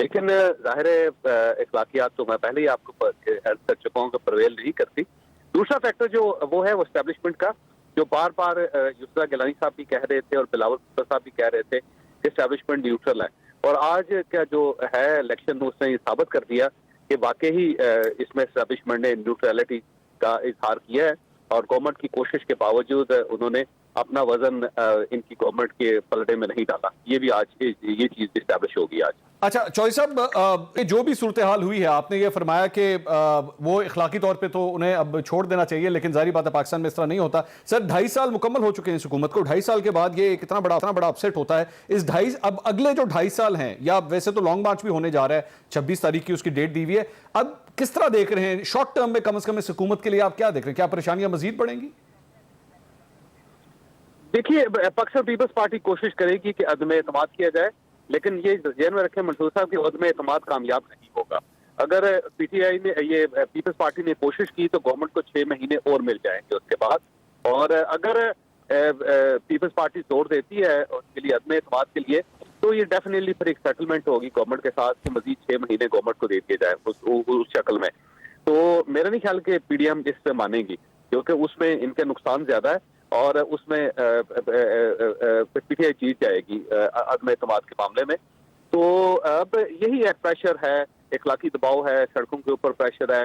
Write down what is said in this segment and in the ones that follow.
لیکن ظاہر ہے اخلاقیات تو میں پہلے ہی آپ کو عرض کر چکا ہوں کہ پرویل نہیں کرتی. دوسرا فیکٹر جو وہ ہے وہ اسٹیبلشمنٹ کا، جو بار بار یسریٰ گیلانی صاحب بھی کہہ رہے تھے اور بلاول بھٹو صاحب بھی کہہ رہے تھے کہ اسٹیبلشمنٹ نیوٹرل ہے. اور آج کا جو ہے الیکشن اس نے یہ ثابت کر دیا کہ واقعی اس میں اسٹیبلشمنٹ نے نیوٹرلٹی کا اظہار کیا ہے، اور گورنمنٹ کی کوشش کے باوجود انہوں نے اپنا وزن ان کی گورنمنٹ کے پلڑے میں نہیں ڈالا. یہ بھی آج یہ چیز اسٹیبلش ہوگی آج. اچھا چوہدری صاحب، جو بھی صورتحال ہوئی ہے آپ نے یہ فرمایا کہ وہ اخلاقی طور پہ تو انہیں اب چھوڑ دینا چاہیے، لیکن ظاہری بات ہے پاکستان میں اس طرح نہیں ہوتا. سر 2.5 سال مکمل ہو چکے ہیں اس حکومت کو، 2.5 سال کے بعد یہ اتنا بڑا اپسیٹ ہوتا ہے. اس اب اگلے جو 2.5 سال ہیں، یا ویسے تو لانگ مارچ بھی ہونے جا رہا ہے، 26 تاریخ کی اس کی ڈیٹ دی ہوئی ہے، اب کس طرح دیکھ رہے ہیں شارٹ ٹرم میں کم از کم اس حکومت کے لیے آپ کیا دیکھ رہے ہیں؟ کیا پریشانیاں مزید بڑھیں گی؟ دیکھیے پاکستان پیپلز پارٹی کوشش کرے گی کہ عدم اعتماد کیا جائے، لیکن یہ ذہن میں رکھیں منصور صاحب کہ عدم اعتماد کامیاب نہیں ہوگا. اگر پی ٹی آئی نے یہ پیپلز پارٹی نے کوشش کی تو گورنمنٹ کو 6 مہینے اور مل جائیں گے اس کے بعد. اور اگر پیپلز پارٹی زور دیتی ہے اس کے لیے عدم اعتماد کے لیے، تو یہ ڈیفینیٹلی پھر ایک سیٹلمنٹ ہوگی گورنمنٹ کے ساتھ کہ مزید 6 مہینے گورنمنٹ کو دے دیے جائے اس شکل میں. تو میرا نہیں خیال کہ پی ڈی ایم اس سے مانیں گی، کیونکہ اس میں ان کے نقصان زیادہ ہے، اور اس میں پی ٹی آئی جیت جائے گی عدم اعتماد کے معاملے میں. تو اب یہی ایک پریشر ہے، اخلاقی دباؤ ہے، سڑکوں کے اوپر پریشر ہے،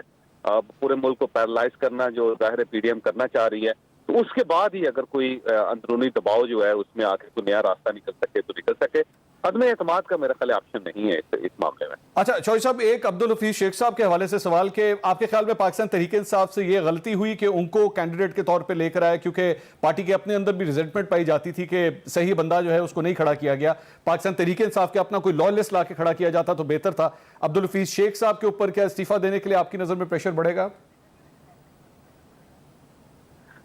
پورے ملک کو پیرالائز کرنا جو ظاہر پی ڈی ایم کرنا چاہ رہی ہے. تو اس کے بعد ہی اگر کوئی اندرونی دباؤ جو ہے اس میں آ کے کوئی نیا راستہ نکل سکے تو نکل سکے. عدم اعتماد کا میرا خیال آپشن نہیں ہے اس معاملے میں. اچھا چوہدری صاحب، ایک عبدالحفیظ شیخ صاحب کے حوالے سے سوال کہ آپ کے خیال میں پاکستان تحریک انصاف سے یہ غلطی ہوئی کہ ان کو کینڈیڈیٹ کے طور پہ لے کر آئے، کیونکہ پارٹی کے اپنے اندر بھی ریزنٹمنٹ پائی جاتی تھی کہ صحیح بندہ جو ہے اس کو نہیں کھڑا کیا گیا. پاکستان تحریک انصاف کے اپنا کوئی لائلسٹ لا کے کھڑا کیا جاتا تو بہتر تھا. عبدالحفیظ شیخ صاحب کے اوپر کیا استعفیٰ دینے کے لیے آپ کی نظر میں پریشر بڑھے گا؟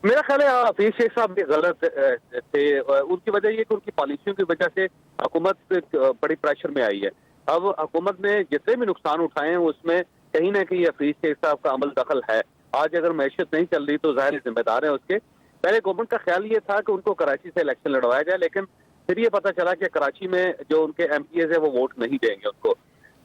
میرا خیال ہے حفیظ شیخ صاحب بھی غلط تھے. ان کی وجہ یہ کہ ان کی پالیسیوں کی وجہ سے حکومت بڑی پریشر میں آئی ہے. اب حکومت نے جتنے بھی نقصان اٹھائے ہیں اس میں کہیں نہ کہیں حفیظ شیخ صاحب کا عمل دخل ہے. آج اگر معیشت نہیں چل رہی تو ظاہر ذمہ دار ہیں اس کے. پہلے گورنمنٹ کا خیال یہ تھا کہ ان کو کراچی سے الیکشن لڑوایا جائے، لیکن پھر یہ پتا چلا کہ کراچی میں جو ان کے ایم پی ایز ہیں وہ ووٹ نہیں دیں گے ان کو.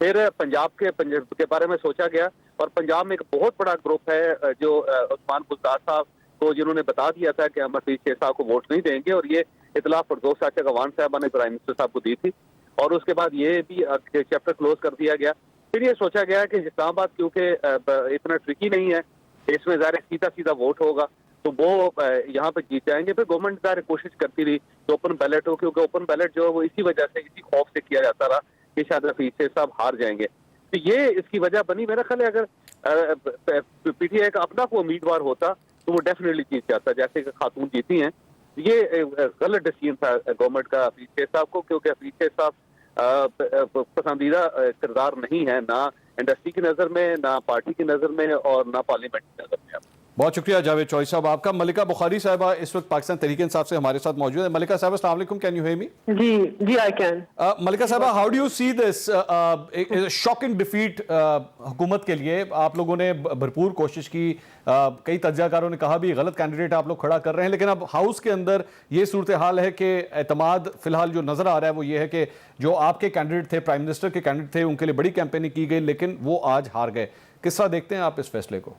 پھر پنجاب کے بارے میں سوچا گیا، اور پنجاب میں ایک بہت بڑا گروپ ہے جو عثمان گلزار صاحب کو جنہوں نے بتا دیا تھا کہ ہم حفیظ شیخ صاحب کو ووٹ نہیں دیں گے، اور یہ اطلاع فردوس چاچا گوان صاحبہ نے پرائم منسٹر صاحب کو دی تھی. اور اس کے بعد یہ بھی چیپٹر کلوز کر دیا گیا. پھر یہ سوچا گیا کہ اسلام آباد کیونکہ اتنا ٹرکی نہیں ہے، اس میں ظاہر سیدھا ووٹ ہوگا تو وہ یہاں پہ جیت جائیں گے. پھر گورنمنٹ ظاہر کوشش کرتی رہی کہ اوپن بیلٹ ہو، کیونکہ اوپن بیلٹ جو ہے وہ اسی وجہ سے اسی خوف سے کیا جاتا رہا کہ شاید حفیظ شیخ صاحب ہار جائیں گے. تو یہ اس کی وجہ بنی. میرا خیال ہے اگر پی ٹی آئی کا اپنا کوئی امیدوار ہوتا تو وہ ڈیفینیٹلی جیت جاتا، جیسے کہ خاتون جیتی ہیں. یہ غلط ڈیسیژن تھا گورنمنٹ کا حفیظ شیخ صاحب کو، کیونکہ حفیظ شیخ صاحب پسندیدہ کردار نہیں ہے، نہ انڈسٹری کی نظر میں، نہ پارٹی کی نظر میں، اور نہ پارلیمنٹ کی نظر میں. بہت شکریہ جاوید چوہدری صاحب آپ کا. ملکہ بخاری صاحبہ اس وقت پاکستان تحریک انصاف سے ہمارے ساتھ موجود ہے. ملکہ صاحبہ السلام علیکم، کین یو ہیئر می؟ جی آئی کین. ملکہ صاحبہ، how do you see this shocking defeat حکومت کے لیے؟ آپ لوگوں نے بھرپور کوشش کی، کئی تجزیہ کاروں نے کہا بھی غلط کینڈیڈیٹ آپ لوگ کھڑا کر رہے ہیں، لیکن اب ہاؤس کے اندر یہ صورتحال ہے کہ اعتماد فی الحال جو نظر آ رہا ہے وہ یہ ہے کہ جو آپ کے کینڈیڈیٹ تھے، پرائم منسٹر کے کینڈیڈیٹ تھے، ان کے لیے بڑی کیمپیننگ کی گئی لیکن وہ آج ہار گئے. کس طرح دیکھتے ہیں آپ اس فیصلے کو؟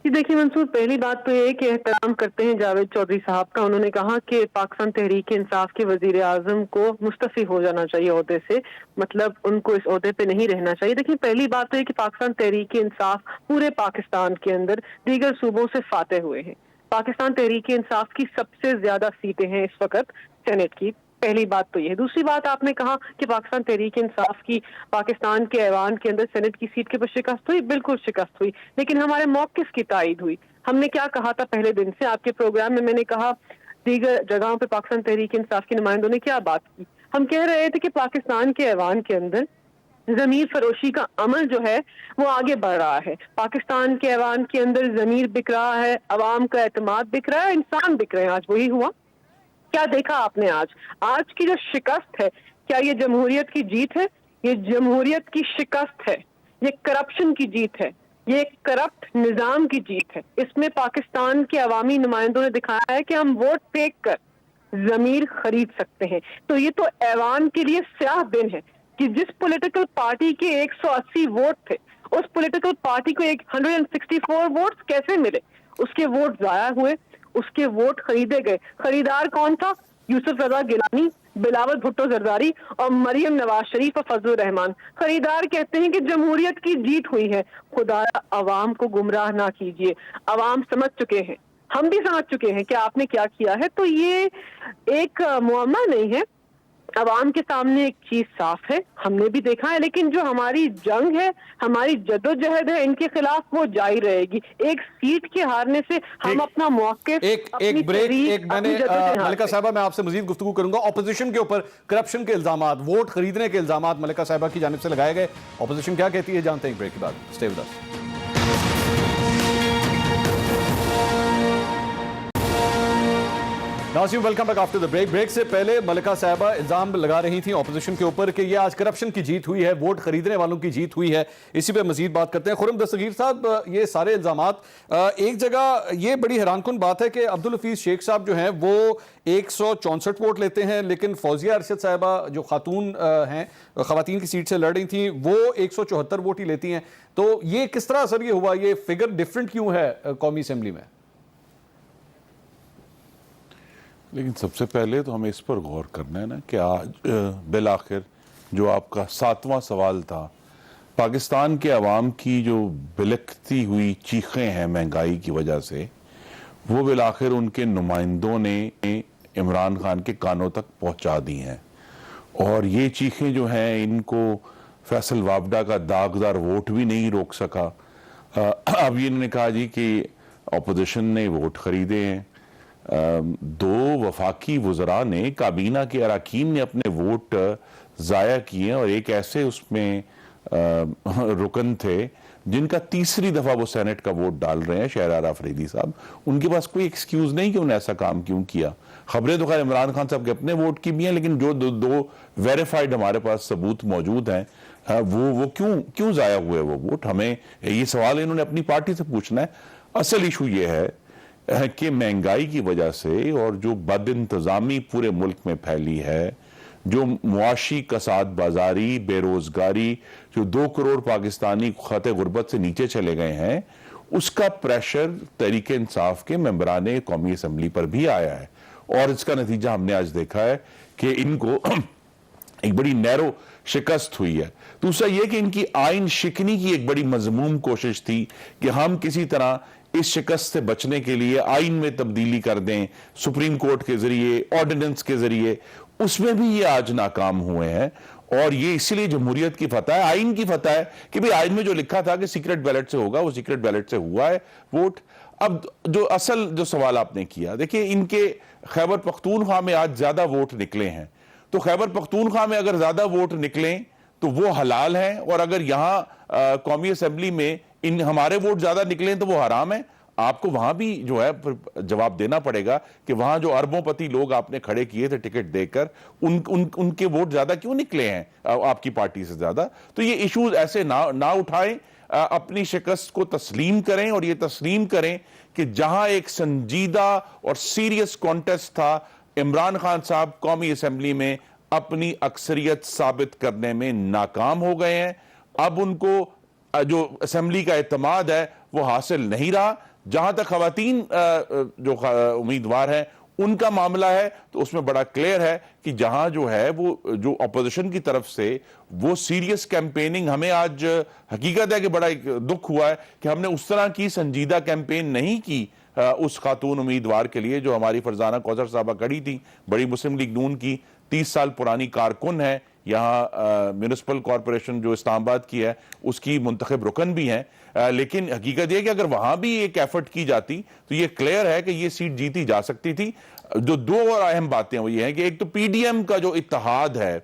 جی دیکھیے منصور، پہلی بات تو یہ کہ احترام کرتے ہیں جاوید چودھری صاحب کا. انہوں نے کہا کہ پاکستان تحریک انصاف کے وزیر اعظم کو مستعفی ہو جانا چاہیے عہدے سے، مطلب ان کو اس عہدے پہ نہیں رہنا چاہیے. دیکھیے پہلی بات تو یہ کہ پاکستان تحریک انصاف پورے پاکستان کے اندر دیگر صوبوں سے فاتح ہوئے ہیں. پاکستان تحریک انصاف کی سب سے زیادہ سیٹیں ہیں اس وقت سینٹ کی. پہلی بات تو یہ ہے. دوسری بات، آپ نے کہا کہ پاکستان تحریک انصاف کی پاکستان کے ایوان کے اندر سینٹ کی سیٹ کے پر شکست ہوئی. بالکل شکست ہوئی، لیکن ہمارے موقف کی تائید ہوئی. ہم نے کیا کہا تھا پہلے دن سے آپ کے پروگرام میں نے کہا، دیگر جگہوں پہ پاکستان تحریک انصاف کے نمائندوں نے کیا بات کی. ہم کہہ رہے تھے کہ پاکستان کے ایوان کے اندر ضمیر فروشی کا عمل جو ہے وہ آگے بڑھ رہا ہے. پاکستان کے ایوان کے اندر ضمیر بک رہا ہے، عوام کا اعتماد بک رہا ہے، انسان بک رہے ہیں. آج وہی ہوا. کیا دیکھا آپ نے آج کی جو شکست ہے؟ کیا یہ جمہوریت کی جیت ہے؟ یہ جمہوریت کی شکست ہے. یہ کرپشن کی جیت ہے. یہ کرپٹ نظام کی جیت ہے. اس میں پاکستان کے عوامی نمائندوں نے دکھایا ہے کہ ہم ووٹ پھینک کر ضمیر خرید سکتے ہیں. تو یہ تو ایوان کے لیے سیاہ دن ہے. کہ جس پولیٹیکل پارٹی کے 180 ووٹ تھے اس پولیٹیکل پارٹی کو 164 ووٹس کیسے ملے؟ اس کے ووٹ ضائع ہوئے، اس کے ووٹ خریدے گئے۔ خریدار کون تھا؟ یوسف رضا گیلانی، بلاول بھٹو زرداری اور مریم نواز شریف اور فضل الرحمان۔ خریدار کہتے ہیں کہ جمہوریت کی جیت ہوئی ہے۔ خدا عوام کو گمراہ نہ کیجیے، عوام سمجھ چکے ہیں، ہم بھی سمجھ چکے ہیں کہ آپ نے کیا کیا ہے۔ تو یہ ایک معاملہ نہیں ہے، عوام کے سامنے ایک چیز صاف ہے، ہم نے بھی دیکھا ہے، لیکن جو ہماری جنگ ہے، ہماری جدوجہد ہے ان کے خلاف وہ جاری رہے گی۔ ایک سیٹ کے ہارنے سے ہم اپنا موقف، ایک بریک، ملکہ صاحبہ میں آپ سے مزید گفتگو کروں گا۔ اپوزیشن کے اوپر کرپشن کے الزامات، ووٹ خریدنے کے الزامات ملکہ صاحبہ کی جانب سے لگائے گئے، اپوزیشن کیا کہتی ہے جانتے ہیں ایک بریک کے بعد۔ Stay with us. ناظرین welcome back after the break. Break سے پہلے ملکہ صاحبہ الزام لگا رہی تھیں اپوزیشن کے اوپر کہ یہ آج کرپشن کی جیت ہوئی ہے، ووٹ خریدنے والوں کی جیت ہوئی ہے۔ اسی پہ مزید بات کرتے ہیں۔ خرم دستگیر صاحب، یہ سارے الزامات ایک جگہ، یہ بڑی حیران کن بات ہے کہ عبدالحفیظ شیخ صاحب جو ہیں وہ 164 ووٹ لیتے ہیں، لیکن فوزیہ ارشد صاحبہ جو خاتون ہیں، خواتین کی سیٹ سے لڑ رہی تھیں، وہ 174 ووٹ ہی لیتی ہیں۔ تو یہ کس طرح اثر یہ ہوا، یہ فگر ڈیفرنٹ کیوں ہے قومی اسمبلی میں؟ لیکن سب سے پہلے تو ہمیں اس پر غور کرنا ہے نا کہ آج بالآخر جو آپ کا 7واں سوال تھا، پاکستان کے عوام کی جو بلکتی ہوئی چیخیں ہیں مہنگائی کی وجہ سے، وہ بالآخر ان کے نمائندوں نے عمران خان کے کانوں تک پہنچا دی ہیں۔ اور یہ چیخیں جو ہیں ان کو فیصل وابڈا کا داغدار ووٹ بھی نہیں روک سکا۔ اب یہ انہوں نے کہا جی کہ اپوزیشن نے ووٹ خریدے ہیں۔ 2 وفاقی وزراء نے، کابینہ کے اراکین نے اپنے ووٹ ضائع کیے، اور ایک ایسے اس میں رکن تھے جن کا تیسری دفعہ وہ سینٹ کا ووٹ ڈال رہے ہیں، شہرار آفریدی صاحب۔ ان کے پاس کوئی ایکسکیوز نہیں کہ انہوں نے ایسا کام کیوں کیا۔ خبریں تو خیر عمران خان صاحب کے اپنے ووٹ کی بھی ہیں، لیکن جو دو ویریفائیڈ ہمارے پاس ثبوت موجود ہیں، وہ کیوں ضائع ہوئے وہ ووٹ؟ ہمیں یہ سوال انہوں نے اپنی پارٹی سے پوچھنا ہے۔ اصل ایشو یہ ہے کہ مہنگائی کی وجہ سے اور جو بد انتظامی پورے ملک میں پھیلی ہے، جو معاشی کساد بازاری، بے روزگاری، جو 2 کروڑ پاکستانی خط غربت سے نیچے چلے گئے ہیں، اس کا پریشر تحریک انصاف کے ممبران قومی اسمبلی پر بھی آیا ہے، اور اس کا نتیجہ ہم نے آج دیکھا ہے کہ ان کو ایک بڑی نیرو شکست ہوئی ہے۔ دوسرا یہ کہ ان کی آئین شکنی کی ایک بڑی مذموم کوشش تھی کہ ہم کسی طرح اس شکست سے بچنے کے لیے آئین میں تبدیلی کر دیں، سپریم کورٹ کے ذریعے، آرڈیننس کے ذریعے، اس میں بھی یہ آج ناکام ہوئے ہیں۔ اور یہ اسی لیے جمہوریت کی فتح ہے، آئین کی فتح ہے کہ بھی آئین میں جو لکھا تھا کہ سیکرٹ بیلٹ سے ہوگا، وہ سیکرٹ بیلٹ سے ہوا ہے ووٹ۔ اب جو سوال آپ نے کیا، دیکھیں ان کے خیبر پختونخوا میں آج زیادہ ووٹ نکلے ہیں، تو خیبر پختونخوا میں اگر زیادہ ووٹ نکلیں تو وہ حلال ہیں، اور اگر یہاں قومی اسمبلی میں ہمارے ووٹ زیادہ نکلیں تو وہ حرام ہیں۔ آپ کو وہاں بھی جو ہے جواب دینا پڑے گا کہ وہاں جو اربوں پتی لوگ آپ نے کھڑے کیے تھے ٹکٹ دے کر، ان کے ووٹ زیادہ کیوں نکلے ہیں آپ کی پارٹی سے زیادہ؟ تو یہ ایشوز ایسے نہ اٹھائیں، اپنی شکست کو تسلیم کریں، اور یہ تسلیم کریں کہ جہاں ایک سنجیدہ اور سیریس کانٹیسٹ تھا، عمران خان صاحب قومی اسمبلی میں اپنی اکثریت ثابت کرنے میں ناکام ہو گئے ہیں۔ اب ان کو جو اسمبلی کا اعتماد ہے وہ حاصل نہیں رہا۔ جہاں تک خواتین جو امیدوار ہیں ان کا معاملہ ہے تو اس میں بڑا کلیئر ہے کہ جہاں جو ہے وہ جو اپوزیشن کی طرف سے وہ سیریس کیمپیننگ، ہمیں آج حقیقت ہے کہ بڑا ایک دکھ ہوا ہے کہ ہم نے اس طرح کی سنجیدہ کیمپین نہیں کی اس خاتون امیدوار کے لیے جو ہماری فرزانہ کوثر صاحبہ کڑی تھی، بڑی مسلم لیگ نون کی 30 سال پرانی کارکن ہے، یہاں میونسپل کارپوریشن جو اسلام آباد کی ہے اس کی منتخب رکن بھی ہیں۔ لیکن حقیقت یہ کہ اگر وہاں بھی ایک ایفرٹ کی جاتی تو یہ کلیئر ہے کہ یہ سیٹ جیتی جا سکتی تھی۔ جو 2 اور اہم باتیں وہ یہ ہیں کہ ایک تو پی ڈی ایم کا جو اتحاد ہے،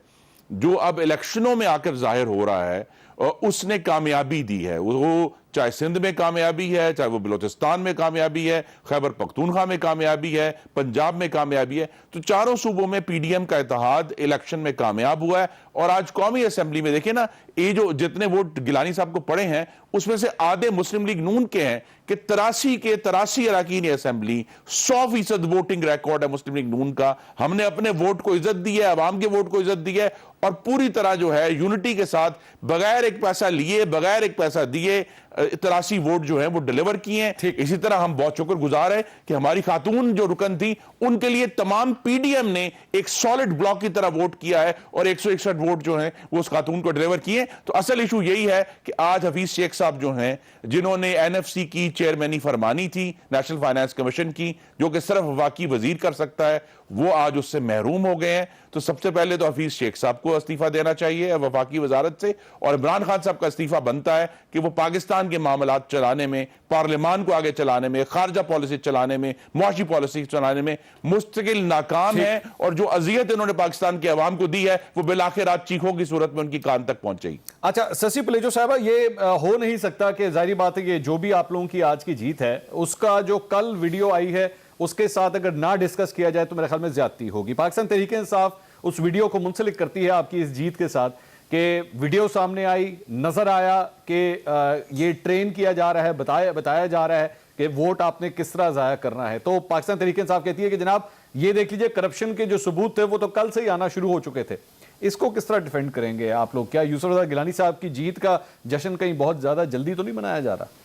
جو اب الیکشنوں میں آ کر ظاہر ہو رہا ہے، اس نے کامیابی دی ہے، وہ چاہے سندھ میں کامیابی ہے، چاہے وہ بلوچستان میں کامیابی ہے، خیبر پختونخوا میں کامیابی ہے، پنجاب میں کامیابی ہے، تو چاروں صوبوں میں پی ڈی ایم کا اتحاد الیکشن میں کامیاب ہوا ہے۔ اور آج قومی اسمبلی میں دیکھیں نا، یہ جو جتنے ووٹ گیلانی صاحب کو پڑے ہیں اس میں سے آدھے مسلم لیگ نون کے ہیں کہ 83 اراکین اسمبلی، 100% ووٹنگ ریکارڈ ہے مسلم لیگ نون کا۔ ہم نے اپنے ووٹ کو عزت دی ہے، عوام کے ووٹ کو عزت دی ہے، اور پوری طرح جو ہے یونٹی کے ساتھ بغیر ایک پیسہ لیے بغیر ایک پیسہ دیے 83 ووٹ جو ہیں وہ ڈیلیور کیے ہیں. اسی طرح ہم بہت شکر گزار ہیں کہ ہماری خاتون جو رکن تھی ان کے لیے تمام پی ڈی ایم نے ایک سالڈ بلاک کی طرح ووٹ کیا ہے اور 161 ووٹ جو ہیں وہ اس خاتون کو ڈیلیور کیے. تو اصل ایشو یہی ہے کہ آج حفیظ شیخ صاحب جو ہیں جنہوں نے این ایف سی کی چیئرمینی فرمانی تھی نیشنل فائنانس کمیشن کی جو کہ صرف وفاقی وزیر کر سکتا ہے, وہ آج اس سے محروم ہو گئے ہیں. تو سب سے پہلے تو حفیظ شیخ صاحب کو استعفیٰ دینا چاہیے وفاقی وزارت سے, اور عمران خان صاحب کا استعفیٰ بنتا ہے کہ وہ پاکستان کے معاملات چلانے میں, پارلیمان کو آگے چلانے میں, خارجہ پالیسی چلانے میں, معاشی پالیسی چلانے میں مستقل ناکام ہے, اور جو اذیت انہوں نے پاکستان کے عوام کو دی ہے وہ بالآخر آج چیخوں کی صورت میں ان کی کان تک پہنچے گی. اچھا سسی پلیجو صاحبہ, یہ ہو نہیں سکتا کہ ظاہری بات ہے کہ جو بھی آپ لوگوں کی آج کی جیت ہے اس کا جو کل ویڈیو آئی ہے اس کے ساتھ اگر نہ ڈسکس کیا جائے تو میرے خیال میں زیادتی ہوگی. پاکستان تحریک انصاف اس ویڈیو کو منسلک کرتی ہے آپ کی اس جیت کے ساتھ کہ ویڈیو سامنے آئی, نظر آیا کہ یہ ٹرین کیا جا رہا ہے, بتایا جا رہا ہے کہ ووٹ آپ نے کس طرح ضائع کرنا ہے. تو پاکستان تحریک انصاف کہتی ہے کہ جناب یہ دیکھ لیجئے کرپشن کے جو ثبوت تھے وہ تو کل سے ہی آنا شروع ہو چکے تھے. اس کو کس طرح ڈیفینڈ کریں گے آپ لوگ؟ کیا یوسف رضا گیلانی صاحب کی جیت کا جشن کہیں بہت زیادہ جلدی تو نہیں منایا جا رہا؟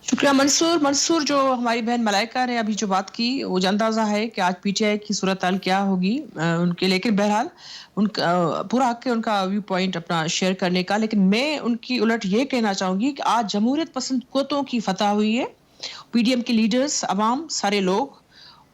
شکریہ منصور. جو ہماری بہن ملائکہ نے ابھی جو بات کی وہ اندازہ ہے کہ آج پی ٹی آئی کی صورتحال کیا ہوگی ان کے, لیکن بہرحال ان کا پورا حق ہے ان کا ویو پوائنٹ اپنا شیئر کرنے کا. لیکن میں ان کی الٹ یہ کہنا چاہوں گی کہ آج جمہوریت پسند قوتوں کی فتح ہوئی ہے, پی ڈی ایم کے لیڈرز, عوام, سارے لوگ,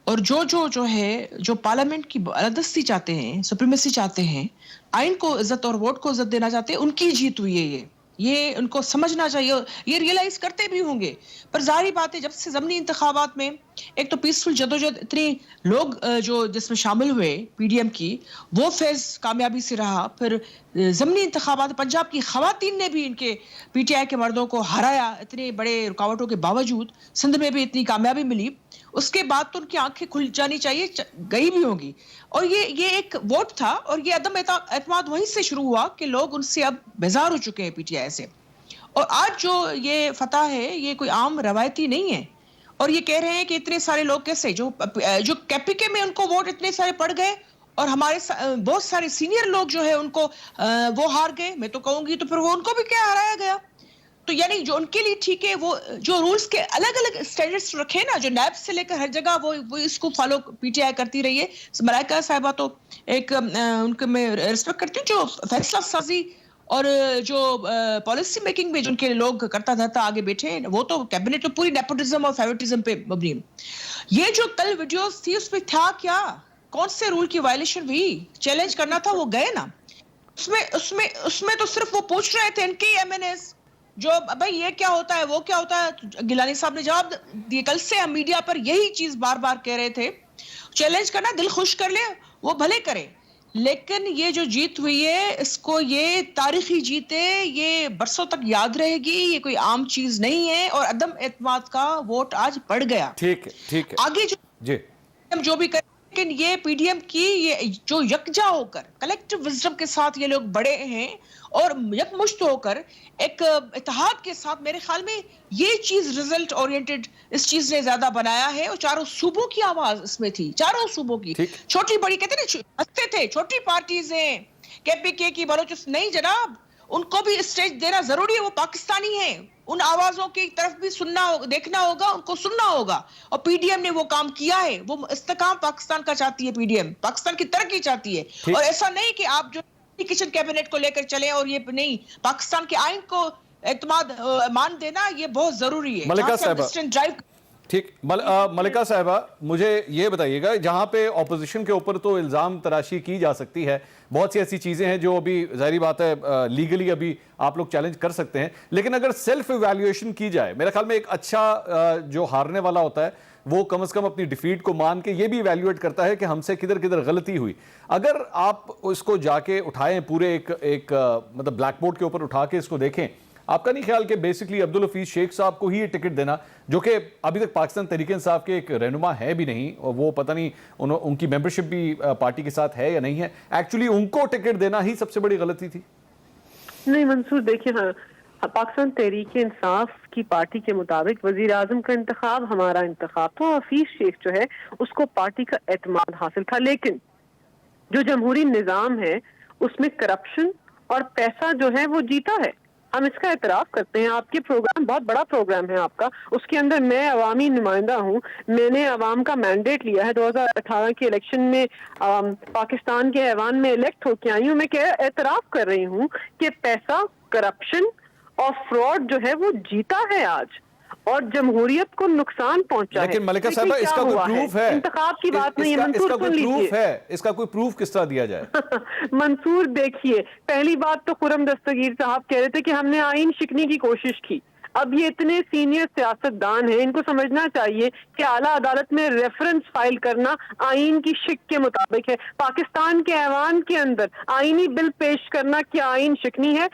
اور جو ہے جو پارلیمنٹ کی بالادستی چاہتے ہیں, سپریمیسی چاہتے ہیں, آئین کو عزت اور ووٹ کو عزت دینا چاہتے ہیں, ان کی جیت ہوئی ہے. یہ ان کو سمجھنا چاہیے, یہ ریئلائز کرتے بھی ہوں گے. پر ظاہری بات ہے جب سے ضمنی انتخابات میں ایک تو پیسفل جدوجہد اتنے لوگ جو جس میں شامل ہوئے پی ڈی ایم کی, وہ فیض کامیابی سے رہا. پھر ضمنی انتخابات پنجاب کی خواتین نے بھی ان کے پی ٹی آئی کے مردوں کو ہرایا اتنے بڑے رکاوٹوں کے باوجود, سندھ میں بھی اتنی کامیابی ملی. اس کے بعد تو ان کی آنکھیں کھل جانی چاہیے, گئی بھی ہوگی. اور یہ ایک ووٹ تھا اور یہ عدم اعتماد وہیں سے شروع ہوا کہ لوگ ان سے اب بیزار ہو چکے ہیں پی ٹی آئی سے. اور آج جو یہ فتح ہے یہ کوئی عام روایتی نہیں ہے. اور یہ کہہ رہے ہیں کہ اتنے سارے لوگ کیسے جو کے پی کے میں ان کو ووٹ اتنے سارے پڑ گئے اور ہمارے بہت سارے سینئر لوگ جو ہے ان کو وہ ہار گئے. میں تو کہوں گی تو پھر وہ ان کو بھی کیا ہرایا گیا. تو یعنی جو ان کے لیے ٹھیک ہے, وہ جو رولز کے الگ الگ سٹینڈرڈز رکھے نا, جو نیب سے لے کر ہر جگہ وہ اس کو فالو پی ٹی آئی کرتی رہی ہے. ملائکہ صاحبہ تو ایک ان کو میں ریسپیکٹ کرتی ہوں, جو فیصلہ سازی اور جو پالیسی میکنگ میں جن کے لوگ کرتا دھرتا آگے بیٹھے ہیں, وہ تو کیبنٹ تو پوری نیپوٹزم اور فیوریٹزم پہ مبنی. یہ جو کل ویڈیوز تھی اس میں تھا کیا, کون سے رول کی وائلیشن ہوئی, چیلنج کرنا تھا, وہ گئے نا. اس میں تو صرف وہ پوچھ رہے تھے ان کے ایم این ایز جو بھائی یہ کیا ہوتا ہے وہ کیا ہوتا ہے. گیلانی صاحب نے جواب دیے, کل سے ہم میڈیا پر یہی چیز بار بار کہہ رہے تھے, چیلنج کرنا دل خوش کر لے وہ بھلے کرے, لیکن یہ جو جیت ہوئی ہے اس کو یہ تاریخی جیت ہے, یہ برسوں تک یاد رہے گی, یہ کوئی عام چیز نہیں ہے. اور عدم اعتماد کا ووٹ آج بڑھ گیا. ٹھیک ہے آگے جو بھی کریں, لیکن یہ پی ڈی ایم کی یہ جو یکجا ہو کر کلیکٹو وزڈم کے ساتھ یہ لوگ بڑے ہیں اور یکمشت ہو کر ایک اتحاد کے ساتھ, میرے خیال میں یہ چیز ریزلٹ اورینٹڈ اس چیز نے زیادہ بنایا ہے. اور چاروں صوبوں کی آواز اس میں تھی, چاروں صوبوں کی, چھوٹی بڑی کہتے ہیں ہنستے تھے, چھوٹی پارٹیز ہیں, کے پی کے کی بلوچستان, نہیں جناب, ان کو بھی اسٹیج دینا ضروری ہے, وہ پاکستانی ہیں, ان آوازوں کی طرف بھی سننا دیکھنا ہوگا, ان کو سننا ہوگا. اور پی ڈی ایم نے وہ کام کیا ہے, وہ استحکام پاکستان کا چاہتی ہے, پی ڈی ایم پاکستان کی ترقی چاہتی ہے. اور ایسا نہیں کہ آپ جو کچن کیبنٹ کو لے کر چلیں, اور یہ نہیں, پاکستان کے آئین کو اعتماد مان دینا یہ بہت ضروری ہے. ملکہ صاحبہ, ٹھیک, ملکہ صاحبہ مجھے یہ بتائیے گا, جہاں پہ اپوزیشن کے اوپر تو الزام تراشی کی جا سکتی ہے, بہت سی ایسی چیزیں ہیں جو ابھی ظاہری بات ہے لیگلی ابھی آپ لوگ چیلنج کر سکتے ہیں, لیکن اگر سیلف ایویلیویشن کی جائے, میرے خیال میں ایک اچھا جو ہارنے والا ہوتا ہے وہ کم از کم اپنی ڈیفیٹ کو مان کے یہ بھی ایویلیویٹ کرتا ہے کہ ہم سے کدھر غلطی ہوئی. اگر آپ اس کو جا کے اٹھائیں پورے ایک مطلب بلیک بورڈ کے اوپر اٹھا کے اس کو دیکھیں, آپ کا نہیں خیال کہ بیسکلی عبدالحفیظ شیخ صاحب کو ہی یہ ٹکٹ دینا, جو کہ ابھی تک پاکستان تحریک انصاف کے ایک رہنما ہے بھی نہیں, اور وہ پتہ نہیں ان کی ممبرشپ بھی پارٹی کے ساتھ ہے یا نہیں ہے, ایکچولی ان کو ٹکٹ دینا ہی سب سے بڑی غلطی تھی؟ نہیں منصور, دیکھیں, پاکستان تحریک انصاف کی پارٹی کے مطابق وزیر اعظم کا انتخاب ہمارا انتخاب تھا. حفیظ شیخ جو ہے اس کو پارٹی کا اعتماد حاصل تھا, لیکن جو جمہوری نظام ہے اس میں کرپشن اور پیسہ جو ہے وہ جیتا ہے. ہم اس کا اعتراف کرتے ہیں. آپ کے پروگرام بہت بڑا پروگرام ہے آپ کا, اس کے اندر میں عوامی نمائندہ ہوں, میں نے عوام کا مینڈیٹ لیا ہے. 2018 کے الیکشن میں پاکستان کے ایوان میں الیکٹ ہو کے آئی ہوں. میں اعتراف کر رہی ہوں کہ پیسہ, کرپشن اور فراڈ جو ہے وہ جیتا ہے آج, اور جمہوریت کو نقصان پہنچا ہے. لیکن ملکہ صاحبہ اس کا کوئی پروف ہے؟ انتخاب کی بات نہیں ہے. منصور سن لیجیے, اس کا کوئی پروف کس طرح دیا جائے؟ منصور دیکھیے, پہلی بات تو خرم دستگیر صاحب کہہ رہے تھے کہ ہم نے آئین شکنی کی کوشش کی. اب یہ اتنے سینئر سیاستدان ہیں, ان کو سمجھنا چاہیے کہ اعلیٰ عدالت میں ریفرنس فائل کرنا آئین کی شک کے مطابق ہے. پاکستان کے ایوان کے اندر آئینی بل پیش کرنا کیا آئین شکنی ہے؟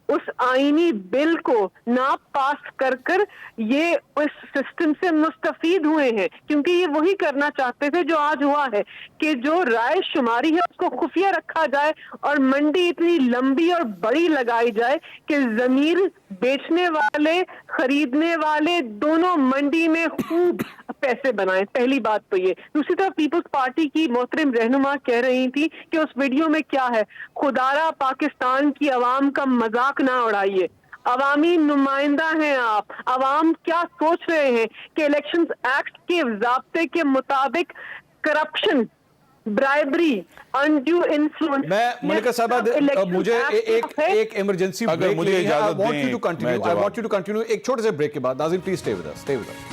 اس آئینی بل کو ناپ پاس کر کر یہ اس سسٹم سے مستفید ہوئے ہیں, کیونکہ یہ وہی کرنا چاہتے تھے جو آج ہوا ہے کہ جو رائے شماری ہے اس کو خفیہ رکھا جائے اور منڈی اتنی لمبی اور بڑی لگائی جائے کہ ضمیر بیچنے والے, خریدنے والے دونوں منڈی میں خوب پیسے بنائیں. پہلی بات تو یہ. دوسری طرف پیپلز پارٹی کی محترم رہنما کہہ رہی تھی کہ اس ویڈیو میں کیا ہے, خدارا پاکستان کی عوام کا مذاق نہ اڑائیے. عوامی نمائندہ ہیں آپ, عوام کیا سوچ رہے ہیں کہ الیکشنز ایکٹ کے ضابطے کے مطابق کرپشن, برائبری, انڈیو انفلوئنس. میں ملکہ صاحبہ مجھے ایک ایمرجنسی بریک مجھے اجازت دیں, I want you to continue. ایک چھوٹے سے بریک کے بعد ناظرین پلیز stay with us.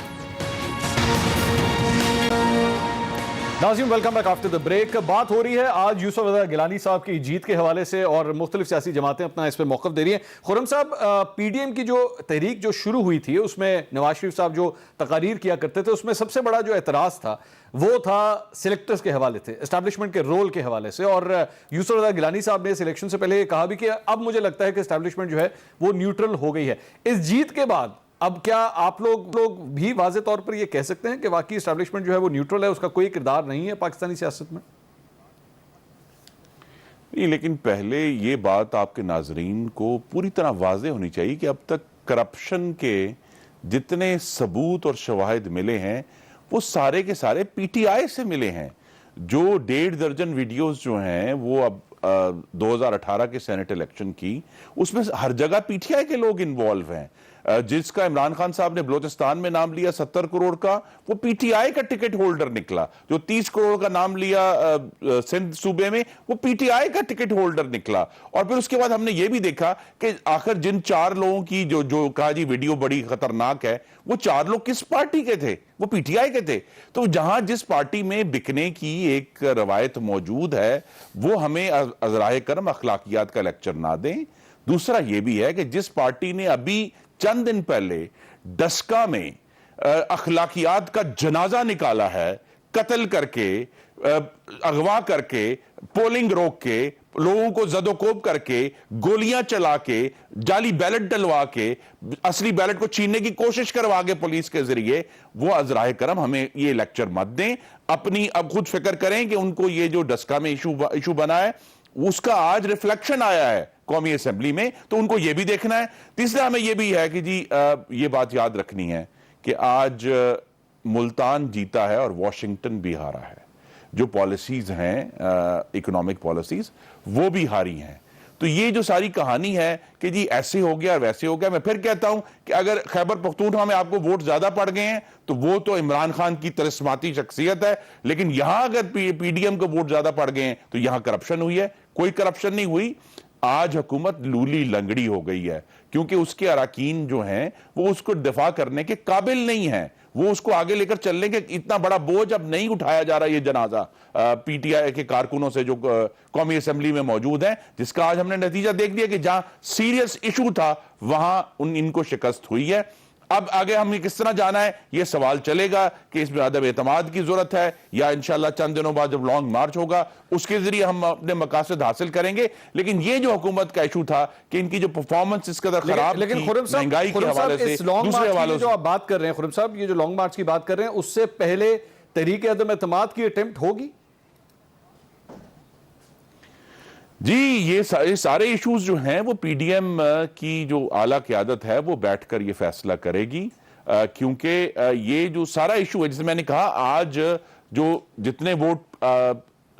ناظرین welcome back after the break. بات ہو رہی ہے آج یوسف رضا گیلانی صاحب کی جیت کے حوالے سے, اور مختلف سیاسی جماعتیں اپنا اس پہ موقف دے رہی ہیں. خرم صاحب, پی ڈی ایم کی جو تحریک جو شروع ہوئی تھی اس میں نواز شریف صاحب جو تقاریر کیا کرتے تھے, اس میں سب سے بڑا جو اعتراض تھا وہ تھا سلیکٹرز کے حوالے سے, اسٹیبلشمنٹ کے رول کے حوالے سے. اور یوسف رضا گیلانی صاحب نے اس الیکشن سے پہلے یہ کہا بھی کہ اب مجھے لگتا ہے کہ اسٹیبلشمنٹ جو ہے وہ نیوٹرل ہو گئی ہے. اس جیت کے بعد اب کیا آپ لوگ بھی واضح طور پر یہ کہہ سکتے ہیں کہ واقعی اسٹیبلشمنٹ جو ہے وہ نیوٹرل ہے, اس کا کوئی کردار نہیں ہے پاکستانی سیاست میں؟ نہیں, لیکن پہلے یہ بات آپ کے ناظرین کو پوری طرح واضح ہونی چاہیے کہ اب تک کرپشن کے جتنے ثبوت اور شواہد ملے ہیں وہ سارے کے سارے پی ٹی آئی سے ملے ہیں. جو 1.5 درجن ویڈیوز جو ہیں وہ اب 2018 کے سینٹ الیکشن کی, اس میں ہر جگہ پی ٹی آئی کے لوگ انوالو ہیں. جس کا عمران خان صاحب نے بلوچستان میں نام لیا 70 کروڑ کا, وہ پی ٹی آئی کا ٹکٹ ہولڈر نکلا. جو 30 کروڑ کا نام لیا سندھ صوبے میں, وہ پی ٹی آئی کا ٹکٹ ہولڈر نکلا. اور پھر اس کے بعد ہم نے یہ بھی دیکھا کہ آخر جن 4 لوگوں کی جو کہا جی ویڈیو بڑی خطرناک ہے, وہ 4 لوگ کس پارٹی کے تھے؟ وہ پی ٹی آئی کے تھے. تو جہاں جس پارٹی میں بکنے کی ایک روایت موجود ہے وہ ہمیں ازراہ کرم اخلاقیات کا لیکچر نہ دیں. دوسرا یہ بھی ہے کہ جس پارٹی نے ابھی چند دن پہلے ڈسکا میں اخلاقیات کا جنازہ نکالا ہے, قتل کر کے, اغوا کر کے, پولنگ روک کے, لوگوں کو زد و کوب کر کے, گولیاں چلا کے, جعلی بیلٹ ڈلوا کے, اصلی بیلٹ کو چھیننے کی کوشش کروا کے پولیس کے ذریعے, وہ ازراہ کرم ہمیں یہ لیکچر مت دیں. اپنی اب خود فکر کریں کہ ان کو یہ جو ڈسکا میں ایشو بنا ہے اس کا آج ریفلیکشن آیا ہے قومی اسمبلی میں, تو ان کو یہ بھی دیکھنا ہے. تیسرا ہمیں یہ بھی ہے کہ جی یہ بات یاد رکھنی ہے کہ آج ملتان جیتا ہے اور واشنگٹن بھی ہارا ہے. جو پالیسیز ہیں اکنامک پالیسیز وہ بھی ہاری ہیں. تو یہ جو ساری کہانی ہے کہ جی ایسے ہو گیا اور ویسے ہو گیا, میں پھر کہتا ہوں کہ اگر خیبر پختونخوا میں آپ کو ووٹ زیادہ پڑ گئے ہیں تو وہ تو عمران خان کی طلسماتی شخصیت ہے, لیکن یہاں اگر پی ڈی ایم کو ووٹ زیادہ پڑ گئے ہیں تو یہاں کرپشن ہوئی ہے. کوئی کرپشن نہیں ہوئی. آج حکومت لولی لنگڑی ہو گئی ہے کیونکہ اس کے اراکین جو ہیں وہ اس کو دفاع کرنے کے قابل نہیں ہیں. وہ اس کو آگے لے کر چلنے کے اتنا بڑا بوجھ اب نہیں اٹھایا جا رہا. یہ جنازہ پی ٹی آئی کے کارکنوں سے جو قومی اسمبلی میں موجود ہیں, جس کا آج ہم نے نتیجہ دیکھ لیا کہ جہاں سیریس ایشو تھا وہاں ان کو شکست ہوئی ہے. اب آگے ہم کس طرح جانا ہے یہ سوال چلے گا کہ اس میں عدم اعتماد کی ضرورت ہے یا انشاءاللہ چند دنوں بعد جب لانگ مارچ ہوگا اس کے ذریعے ہم اپنے مقاصد حاصل کریں گے. لیکن یہ جو حکومت کا ایشو تھا کہ ان کی جو پرفارمنس اس قدر خراب تھی مہنگائی کے حوالے سے, دوسرے حوالوں سے, جو آپ بات کر رہے ہیں خرم صاحب, یہ جو لانگ مارچ کی بات کر رہے ہیں اس سے پہلے تحریک عدم اعتماد کی اٹیمپٹ ہوگی؟ جی یہ سارے ایشوز جو ہیں وہ پی ڈی ایم کی جو اعلیٰ قیادت ہے وہ بیٹھ کر یہ فیصلہ کرے گی, کیونکہ یہ جو سارا ایشو ہے جسے میں نے کہا آج جو جتنے ووٹ